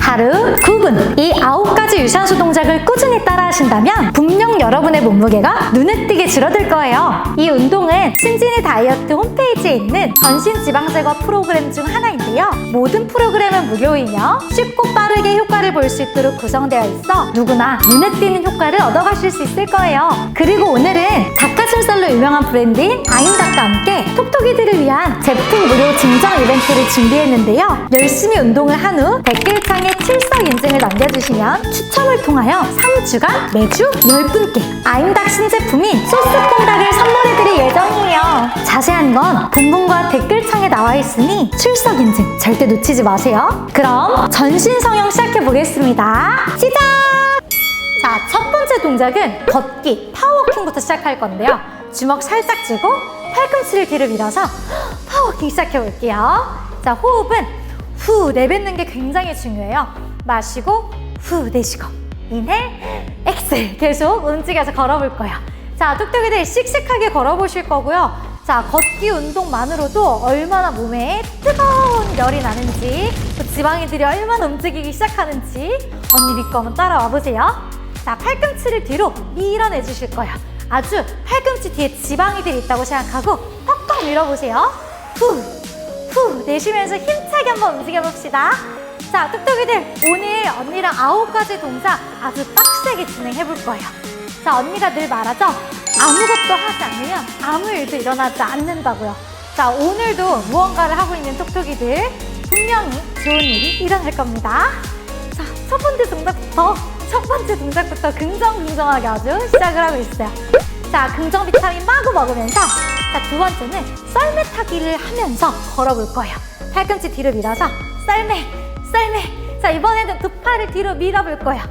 하루, 구분 이 9가지 유산소 동작을 꾸준히 따라 하신다면 분명 여러분의 몸무게가 눈에 띄게 줄어들 거예요. 이 운동은 신진이 다이어트 홈페이지에 있는 전신 지방 제거 프로그램 중 하나인데요. 모든 프로그램은 무료이며 쉽고 빠르게 효과를 볼 수 있도록 구성되어 있어 누구나 눈에 띄는 효과를 얻어가실 수 있을 거예요. 그리고 오늘은 닭가슴살로 유명한 브랜드인 아임닭과 함께 톡톡이들을 위한 제품 무료 증정 이벤트를 준비했는데요. 열심히 운동을 한 후 댓글창에 출석 인증을 남겨주시면 추첨을 통하여 3주간 매주 10분께 아임닭 신제품인 소스 콩닭을 선물해드릴 예정이에요. 자세한 건 본문과 댓글창에 나와 있으니 출석 인증 절대 놓치지 마세요. 그럼 전신 성형 시작해 보겠습니다. 시작! 자, 첫 번째 동작은 걷기, 파워워킹부터 시작할 건데요. 주먹 살짝 쥐고 팔꿈치를 뒤로 밀어서 파워워킹 시작해 볼게요. 자, 호흡은 후 내뱉는 게 굉장히 중요해요. 마시고 후 내쉬고 인해 엑셀 계속 움직여서 걸어볼 거예요. 자, 뚝뚝이들 씩씩하게 걸어보실 거고요. 자, 걷기 운동만으로도 얼마나 몸에 뜨거운 열이 나는지 또 지방이들이 얼마나 움직이기 시작하는지 언니 믿고 한번 따라와 보세요. 자, 팔꿈치를 뒤로 밀어내 주실 거예요. 아주 팔꿈치 뒤에 지방이들이 있다고 생각하고 팍팍 밀어보세요. 후 내쉬면서 힘차게 한번 움직여봅시다. 자, 뚝뚝이들 오늘 언니랑 9가지 동작 아주 빡세게 진행해볼 거예요. 자, 언니가 늘 말하죠? 아무것도 하지 않으면 아무 일도 일어나지 않는다고요. 자, 오늘도 무언가를 하고 있는 톡톡이들 분명히 좋은 일이 일어날 겁니다. 자, 첫 번째 동작부터 긍정하게 아주 시작을 하고 있어요. 자, 긍정 비타민 마구 먹으면서 자, 두 번째는 썰매 타기를 하면서 걸어볼 거예요. 팔꿈치 뒤로 밀어서 썰매. 자, 이번에는 두 팔을 뒤로 밀어볼 거예요.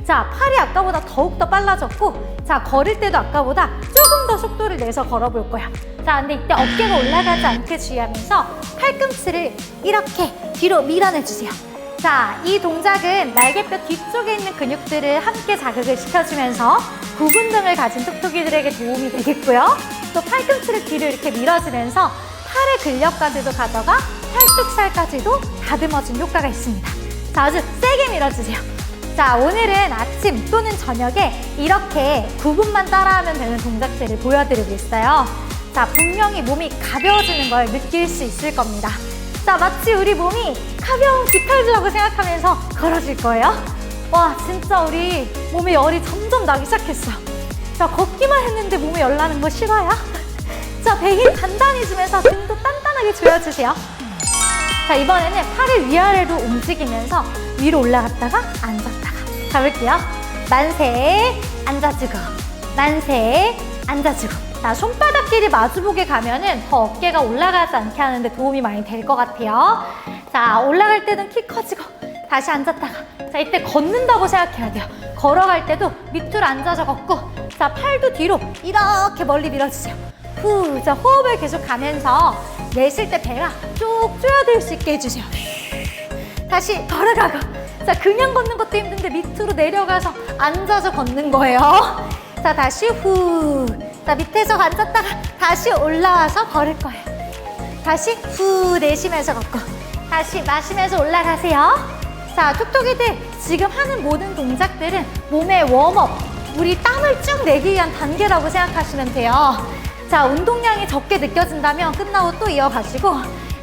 자, 팔이 아까보다 더욱더 빨라졌고 자, 걸을 때도 아까보다 조금 더 속도를 내서 걸어볼 거예요. 자, 근데 이때 어깨가 올라가지 않게 주의하면서 팔꿈치를 이렇게 뒤로 밀어내주세요. 자, 이 동작은 날개뼈 뒤쪽에 있는 근육들을 함께 자극을 시켜주면서 구분 등을 가진 톡톡이들에게 도움이 되겠고요. 또 팔꿈치를 뒤로 이렇게 밀어주면서 팔의 근력까지도 가져가 팔뚝살까지도 다듬어준 효과가 있습니다. 자, 아주 세게 밀어주세요. 자, 오늘은 아침 또는 저녁에 이렇게 9분만 따라하면 되는 동작들을 보여드리고 있어요. 자, 분명히 몸이 가벼워지는 걸 느낄 수 있을 겁니다. 자, 마치 우리 몸이 가벼운 깃털이라고 생각하면서 걸어줄 거예요. 와, 진짜 우리 몸에 열이 점점 나기 시작했어요. 자, 걷기만 했는데 몸에 열 나는 거 싫어요? 자, 배긴 단단히 주면서 등도 단단하게 조여주세요. 자, 이번에는 팔을 위아래로 움직이면서 위로 올라갔다가 앉았다가 가볼게요. 만세, 앉아주고 만세, 앉아주고. 자, 손바닥끼리 마주보게 가면은 더 어깨가 올라가지 않게 하는데 도움이 많이 될 것 같아요. 자, 올라갈 때는 키 커지고 다시 앉았다가 자, 이때 걷는다고 생각해야 돼요. 걸어갈 때도 밑으로 앉아서 걷고 자, 팔도 뒤로 이렇게 멀리 밀어주세요. 후, 자, 호흡을 계속 가면서 내쉴 때 배가 쭉 쪼여들 수 있게 해주세요. 다시 걸어가고 자, 그냥 걷는 것도 힘든데 밑으로 내려가서 앉아서 걷는 거예요. 자, 다시 후. 자, 밑에서 앉았다가 다시 올라와서 걸을 거예요. 다시 후 내쉬면서 걷고 다시 마시면서 올라가세요. 자, 톡톡이들 지금 하는 모든 동작들은 몸의 웜업, 우리 땀을 쭉 내기 위한 단계라고 생각하시면 돼요. 자, 운동량이 적게 느껴진다면 끝나고 또 이어가시고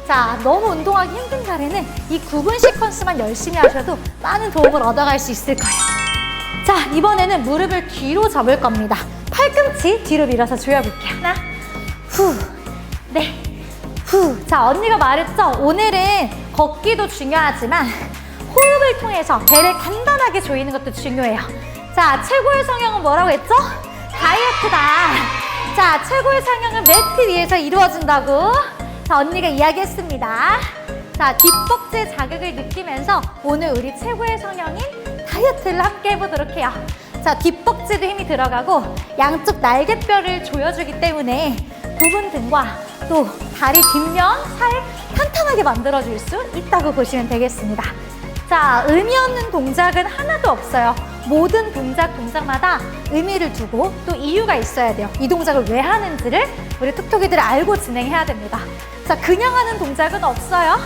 자, 너무 운동하기 힘든 날에는 이 9분 시퀀스만 열심히 하셔도 많은 도움을 얻어갈 수 있을 거예요. 자, 이번에는 무릎을 뒤로 잡을 겁니다. 팔꿈치 뒤로 밀어서 조여볼게요. 하나, 후, 네, 후. 자, 언니가 말했죠? 오늘은 걷기도 중요하지만 호흡을 통해서 배를 단단하게 조이는 것도 중요해요. 자, 최고의 성형은 뭐라고 했죠? 다이어트다. 자, 최고의 성형은 매트 위에서 이루어진다고 자, 언니가 이야기했습니다. 자, 뒷벅지의 자극을 느끼면서 오늘 우리 최고의 성형인 다이어트를 함께 해보도록 해요. 자, 뒷벅지도 힘이 들어가고 양쪽 날개뼈를 조여주기 때문에 부분 등과 또 다리 뒷면, 살 탄탄하게 만들어줄 수 있다고 보시면 되겠습니다. 자, 의미 없는 동작은 하나도 없어요. 모든 동작마다 의미를 두고 또 이유가 있어야 돼요. 이 동작을 왜 하는지를 우리 톡톡이들이 알고 진행해야 됩니다. 자, 그냥 하는 동작은 없어요.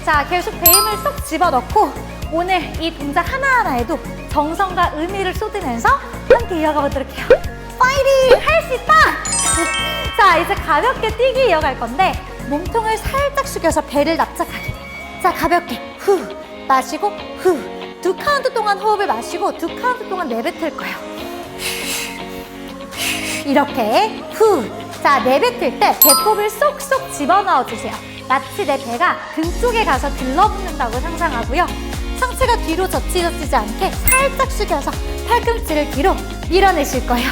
자, 자, 계속 배 힘을 쏙 집어넣고 오늘 이 동작 하나하나에도 정성과 의미를 쏟으면서 함께 이어가 보도록 해요. 파이팅! 할 수 있다! 자, 이제 가볍게 뛰기 이어갈 건데 몸통을 살짝 숙여서 배를 납작하게. 자, 가볍게 후 마시고 후. 2카운트 동안 호흡을 마시고 2카운트 동안 내뱉을 거예요. 이렇게 후. 자, 내뱉을 때 배꼽을 쏙쏙 집어넣어 주세요. 마치 내 배가 등 쪽에 가서 들러붙는다고 상상하고요. 상체가 뒤로 젖히지 않게 살짝 숙여서 팔꿈치를 뒤로 밀어내실 거예요.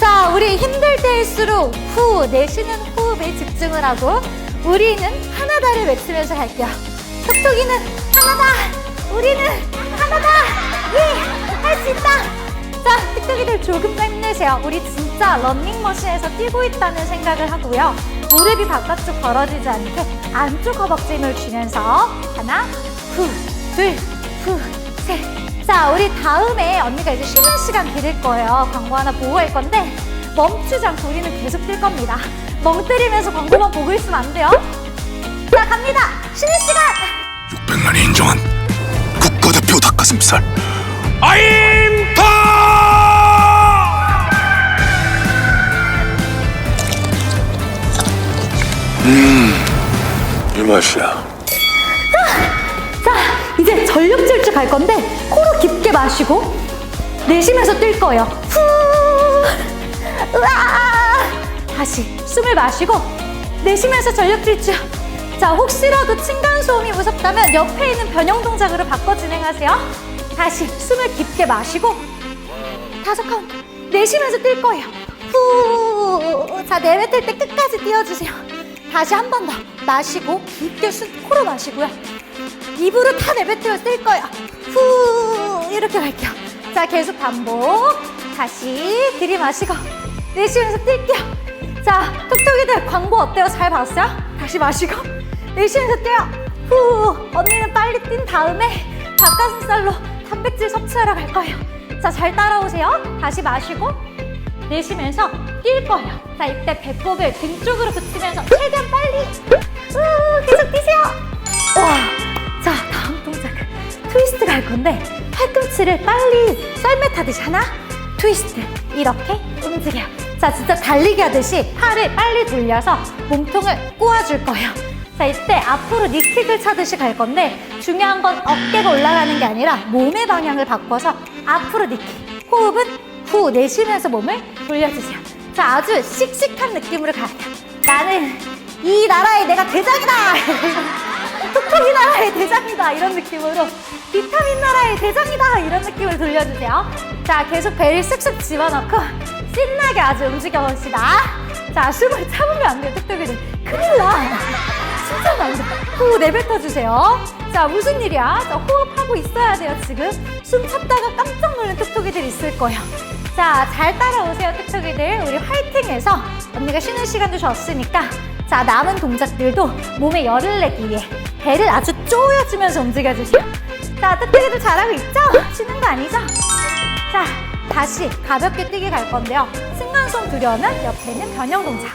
자, 우리 힘들 때일수록 후 내쉬는 호흡에 집중을 하고 우리는 하나다를 외치면서 갈게요. 톡톡이는 하나다, 우리는 하나다, 할 수 있다. 자, 톡톡이들 조금 더 힘내세요. 우리 진짜 런닝머신에서 뛰고 있다는 생각을 하고요. 무릎이 바깥쪽 벌어지지 않게 안쪽 허벅지 힘을 주면서 하나, 후, 둘, 후, 셋. 자, 우리 다음에 언니가 이제 쉬는 시간 드릴 거예요. 광고 하나 보고 할 건데 멈추지 않고 우리는 계속 뛸 겁니다. 멍 때리면서 광고만 보고 있으면 안 돼요. 자, 갑니다. 쉬는 시간. 600만이 인정한 국가대표 닭가슴살 아임파! 이 맛이야. 자, 이제 전력 질주 갈 건데 코로 깊게 마시고 내쉬면서 뛸 거예요. 후, 으아. 다시 숨을 마시고 내쉬면서 전력 질주. 자, 혹시라도 층간소음이 무섭다면 옆에 있는 변형 동작으로 바꿔 진행하세요. 다시 숨을 깊게 마시고 5카운트 내쉬면서 뛸 거예요. 후. 자, 내뱉을 때 끝까지 뛰어주세요. 다시 한 번 더 마시고 깊게 코로 마시고요. 입으로 다 내뱉으면서 뛸 거예요. 후, 이렇게 갈게요. 자, 계속 반복. 다시 들이마시고 내쉬면서 뛸게요. 자, 톡톡이들 광고 어때요? 잘 봤어요? 다시 마시고 내쉬면서 뛰어요. 후, 언니는 빨리 뛴 다음에 닭가슴살로 단백질 섭취하러 갈 거예요. 자, 잘 따라오세요. 다시 마시고 내쉬면서 뛸 거예요. 자, 이때 배꼽을 등 쪽으로 붙이면서 최대한 빨리 계속 뛰세요. 와, 자, 다음 동작은 트위스트 갈 건데 팔꿈치를 빨리 썰매 타듯이 하나, 트위스트 이렇게 움직여요. 자, 진짜 달리기 하듯이 팔을 빨리 돌려서 몸통을 꼬아줄 거예요. 자, 이때 앞으로 니킥을 차듯이 갈 건데 중요한 건 어깨가 올라가는 게 아니라 몸의 방향을 바꿔서 앞으로 니킥. 호흡은 후 내쉬면서 몸을 돌려주세요. 자, 아주 씩씩한 느낌으로 가요. 나는 이 나라의 내가 대장이다. 톡톡이 나라의 대장이다. 이런 느낌으로 비타민 나라의 대장이다. 이런 느낌을 돌려주세요. 자, 계속 배를 쓱쓱 집어넣고 신나게 아주 움직여봅시다. 자, 숨을 참으면 안 돼요. 톡톡이는 큰일 나. 진짜 안 돼. 후 내뱉어주세요. 자, 무슨 일이야? 자, 호흡하고 있어야 돼요. 지금 숨 참다가 깜짝 놀란 톡톡이들 있을 거예요. 자, 잘 따라오세요. 톡톡이들. 우리 화이팅해서 언니가 쉬는 시간도 줬으니까 자, 남은 동작들도 몸에 열을 내기 위해 배를 아주 조여주면서 움직여주세요. 자, 톡톡이들 잘하고 있죠? 쉬는 거 아니죠? 자, 다시 가볍게 뛰기 갈 건데요. 층간소음 두려우면 옆에는 변형 동작.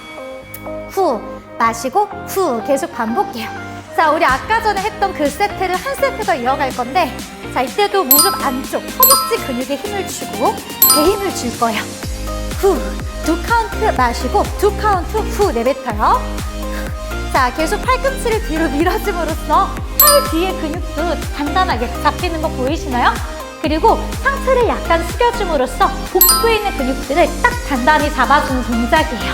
후 마시고 후 계속 반복해요. 자, 우리 아까 전에 했던 그 세트를 한 세트 더 이어갈 건데 자, 이때도 무릎 안쪽 허벅지 근육에 힘을 주고 배 힘을 줄 거예요. 후 2카운트 마시고 2카운트 후 내뱉어요. 자, 계속 팔꿈치를 뒤로 밀어줌으로써 팔 뒤에 근육도 단단하게 잡히는 거 보이시나요? 그리고 상체를 약간 숙여줌으로써 복부에 있는 근육들을 딱 단단히 잡아주는 동작이에요.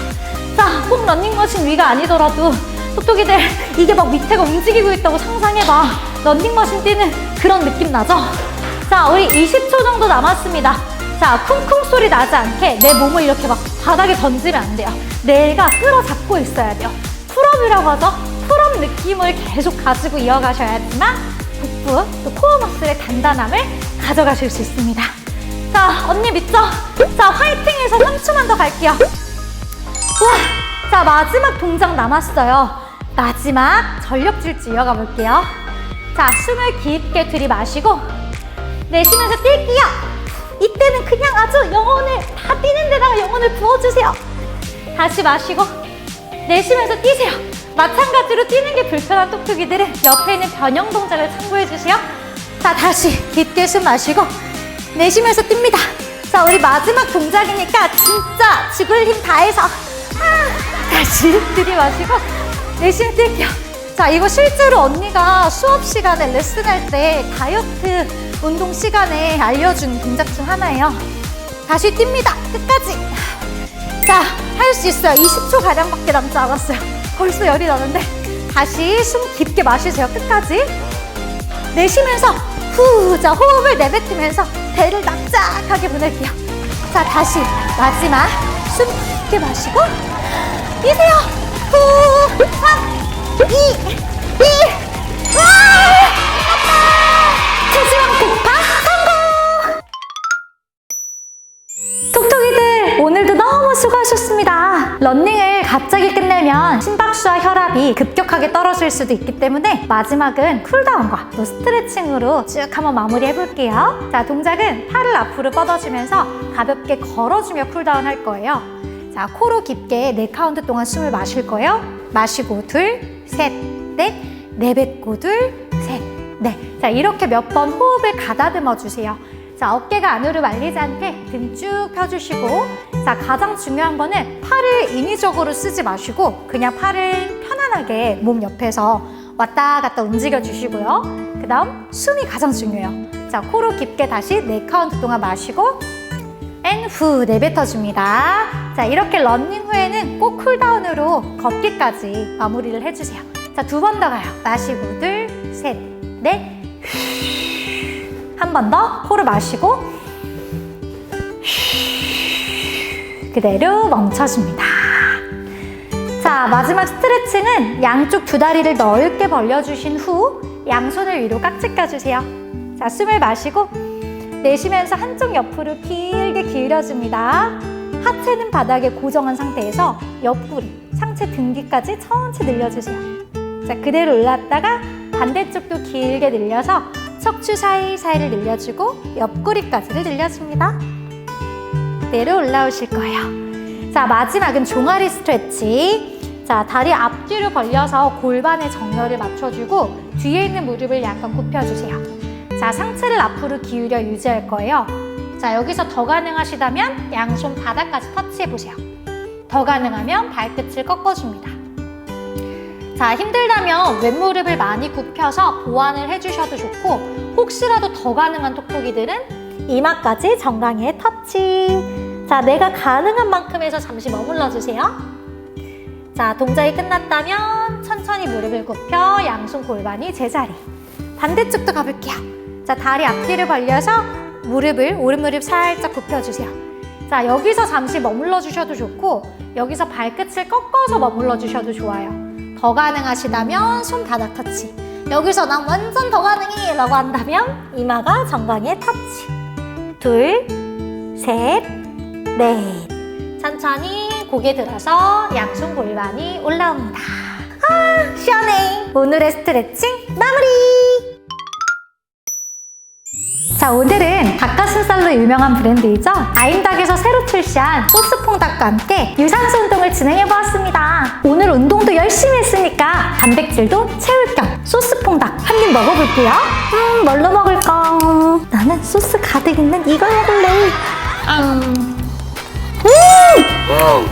자, 꼭 런닝머신 위가 아니더라도 톡톡이들 이게 막 밑에가 움직이고 있다고 상상해봐. 런닝머신 뛰는 그런 느낌 나죠? 자, 우리 20초 정도 남았습니다. 자, 쿵쿵 소리 나지 않게 내 몸을 이렇게 막 바닥에 던지면 안 돼요. 내가 끌어잡고 있어야 돼요. 풀업이라고 하죠? 풀업 느낌을 계속 가지고 이어가셔야지만 복부 또 코어 머슬의 단단함을 가져가실 수 있습니다. 자, 언니 믿죠? 자, 화이팅해서 3초만 더 갈게요. 우와, 자, 마지막 동작 남았어요. 마지막 전력 질주 이어가 볼게요. 자, 숨을 깊게 들이마시고 내쉬면서 뛸게요. 이때는 그냥 아주 영혼을 다 뛰는 데다가 영혼을 부어주세요. 다시 마시고 내쉬면서 뛰세요. 마찬가지로 뛰는 게 불편한 톡톡이들은 옆에 있는 변형 동작을 참고해 주세요. 자, 다시 깊게 숨 마시고 내쉬면서 뜁니다. 자, 우리 마지막 동작이니까 진짜 죽을 힘 다해서 다시 들이마시고 내쉬면 뛸게요. 자, 이거 실제로 언니가 수업 시간에 레슨할 때 다이어트 운동 시간에 알려준 동작 중 하나예요. 다시 뜁니다. 끝까지. 자, 할 수 있어요. 20초 가량밖에 남지 않았어요. 벌써 열이 나는데 다시 숨 깊게 마시세요. 끝까지. 내쉬면서 후, 자, 호흡을 내뱉으면서 배를 납작하게 보낼게요. 자, 다시 마지막 숨 깊게 마시고 뛰세요. 후, 3, 2, 1. 와! 체지방 폭파 성공! 톡톡이들, 오늘도 너무 수고하셨습니다. 러닝을 갑자기 끝내면 심박수와 혈압이 급격하게 떨어질 수도 있기 때문에 마지막은 쿨다운과 또 스트레칭으로 쭉 한번 마무리 해볼게요. 자, 동작은 팔을 앞으로 뻗어주면서 가볍게 걸어주며 쿨다운 할 거예요. 자, 코로 깊게 4카운트 동안 숨을 마실 거예요. 마시고 둘, 셋, 넷, 내뱉고 둘, 셋, 넷. 자, 이렇게 몇 번 호흡을 가다듬어 주세요. 자, 어깨가 안으로 말리지 않게 등 쭉 펴주시고, 자, 가장 중요한 거는 팔을 인위적으로 쓰지 마시고 그냥 팔을 편안하게 몸 옆에서 왔다 갔다 움직여 주시고요. 그 다음 숨이 가장 중요해요. 자, 코로 깊게 다시 4카운트 동안 마시고 앤 후 내뱉어줍니다. 자, 이렇게 러닝 후에는 꼭 쿨다운으로 걷기까지 마무리를 해주세요. 자, 2번 더 가요. 마시고 둘, 셋, 넷. 한 번 더 코로 마시고 그대로 멈춰줍니다. 자, 마지막 스트레칭은 양쪽 두 다리를 넓게 벌려주신 후 양손을 위로 깍지 껴주세요. 자, 숨을 마시고 내쉬면서 한쪽 옆으로 길게 기울여줍니다. 하체는 바닥에 고정한 상태에서 옆구리, 상체 등 뒤까지 천천히 늘려주세요. 자, 그대로 올랐다가 반대쪽도 길게 늘려서 척추 사이사이를 늘려주고 옆구리까지를 늘려줍니다. 그대로 올라오실 거예요. 자, 마지막은 종아리 스트레치. 자, 다리 앞뒤로 벌려서 골반의 정렬을 맞춰주고 뒤에 있는 무릎을 약간 굽혀주세요. 자, 상체를 앞으로 기울여 유지할 거예요. 자, 여기서 더 가능하시다면 양손 바닥까지 터치해보세요. 더 가능하면 발끝을 꺾어줍니다. 자, 힘들다면 왼무릎을 많이 굽혀서 보완을 해주셔도 좋고, 혹시라도 더 가능한 톡톡이들은 이마까지 정강이에 터치. 자, 내가 가능한 만큼에서 잠시 머물러 주세요. 자, 동작이 끝났다면 천천히 무릎을 굽혀 양손 골반이 제자리. 반대쪽도 가볼게요. 자, 다리 앞뒤를 벌려서 무릎을, 오른무릎 살짝 굽혀주세요. 자, 여기서 잠시 머물러 주셔도 좋고 여기서 발끝을 꺾어서 머물러 주셔도 좋아요. 더 가능하시다면 손 바닥 터치. 여기서 난 완전 더 가능해 라고 한다면 이마가 정강이에 터치. 둘, 셋, 넷. 천천히 고개 들어서 양손 골반이 올라옵니다. 아, 시원해. 오늘의 스트레칭 마무리. 자, 오늘은 닭가슴살로 유명한 브랜드이죠. 아임닭에서 새로 출시한 소스퐁닭과 함께 유산소 운동을 진행해보았습니다. 오늘 운동도 열심히 했으니까 단백질도 채울 겸 소스퐁닭 한 입 먹어볼게요. 뭘로 먹을까? 나는 소스 가득 있는 이걸 먹을래.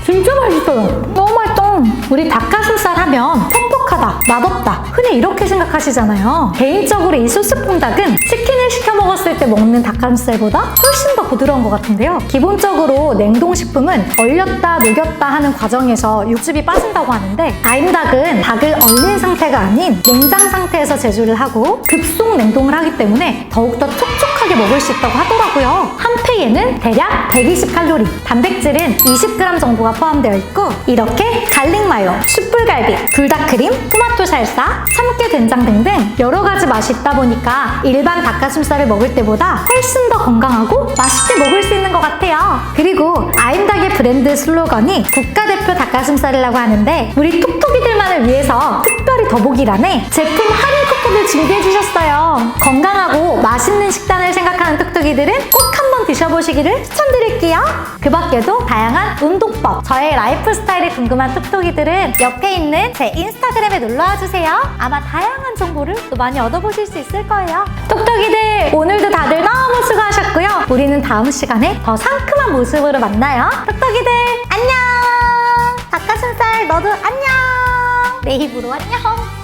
진짜 맛있어요. 너무 맛있다. 우리 닭가슴살 하면 퍽퍽하다, 맛없다, 흔히 이렇게 생각하시잖아요. 개인적으로 이 소스퐁닭은 치킨을 시켜 먹었을 때 먹는 닭가슴살보다 훨씬 더 부드러운 것 같은데요. 기본적으로 냉동식품은 얼렸다 녹였다 하는 과정에서 육즙이 빠진다고 하는데 아임닭은 닭을 얼린 상태가 아닌 냉장 상태에서 제조를 하고 급속 냉동을 하기 때문에 더욱더 촉촉하게 먹을 수 있다고 하더라고요. 한 팩에는 대략 120칼로리, 단백질은 20g 정도가 포함되어 있고 이렇게 갈릭 마요, 숯불갈비, 불닭크림, 토마토 살사, 참깨 된장 등등 여러 가지 맛이 있다 보니까 일반 닭가슴살을 먹을 때보다 훨씬 더 건강하고 맛있게 먹을 수 있는 것 같아요. 그리고 아임닭의 브랜드 슬로건이 국가대표 닭가슴살이라고 하는데 우리 톡톡이들만을 위해서 특별히 더보기란에 제품 할인 쿠폰을 준비해 주셨어요. 건강하고 맛있는 식단을 생각하는 톡톡이들은 꼭 한번 드셔보시기를 추천드릴게요. 그 밖에도 다양한 운동법, 저의 라이프 스타일이 궁금한 톡톡이들은 옆에 있는 제 인스타그램에 놀러와주세요. 아마 다양한 정보를 또 많이 얻어보실 수 있을 거예요. 톡톡이들, 오늘도 다들 너무 수고하셨고요. 우리는 다음 시간에 더 상큼한 모습으로 만나요. 톡톡이들 안녕. 닭가슴살 너도 안녕. 내 입으로 안녕.